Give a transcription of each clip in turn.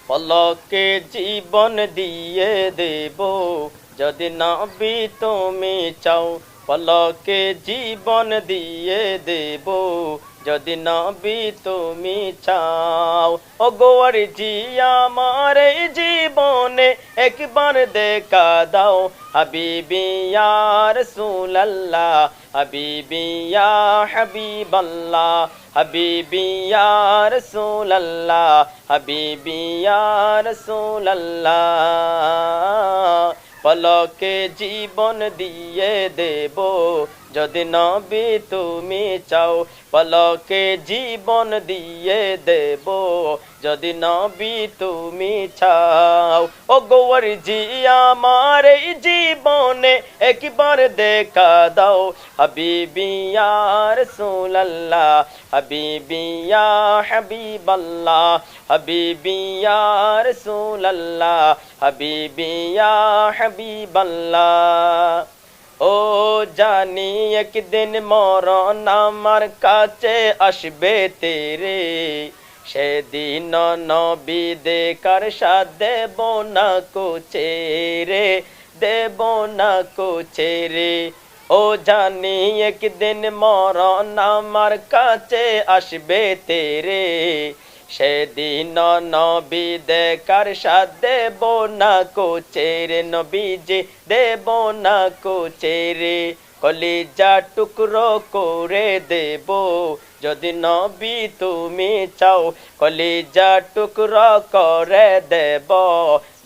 পলকে জীবন দিয়ে দেব যদি নবী তুমি চাও। পলকে জীবন দিয়ে দেব যদি নবী তুমি চাও। ও গোয়ার জি আমার এই জীবনে একবার দেখা দাও। হাবিবি ইয়া রাসূলুল্লাহ, হাবিবি ইয়া হাবিবাল্লাহ, হাবিবি ইয়া রাসূলুল্লাহ, হাবিবি ইয়া রাসূলুল্লাহ। পলকে জীবন দিয়ে দেব যদি নবী তুমি চাও। পলকে জীবন দিয়ে দেব যদি নবী তুমি চাও। ও গোয়ার জি আমার এই জীবনে একবার দেখা দাও। হাবিবি ইয়া রাসূলুল্লাহ, হাবিবি ইয়া হাবিবাল্লাহ, হাবিবি ইয়া রাসূলুল্লাহ, হাবিবি ইয়া হাবিবাল্লাহ। ও জানি একদিন মরণ আমার কাছে আসবে তেরে, সেদিন নবী দেখার সাথ দেব না কুচেরে, দেব না কুচেরে। ও জানি একদিন মরণ আমার কাছে আসবে তেরে, সেদিন নবী দেখার সাথ দেব না কুচেরে, নবীজি দেব না কুচেরে। কলিজা টুকরো করে দেব যদি নবী তুমি চাও। কলিজা টুকরো করে দেব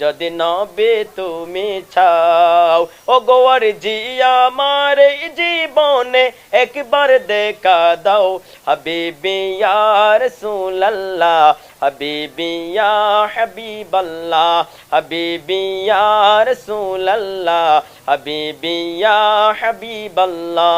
যদি নবী তুমি চাও। ও গোয়ার জি আমার এই জীবনে একবার দেখা দাও। হাবিবি ইয়া রাসূলুল্লাহ, হাবিবি ইয়া হাবিবাল্লাহ, হাবিবি ইয়া রাসূলুল্লাহ, হাবিবি ইয়া হাবিবাল্লাহ।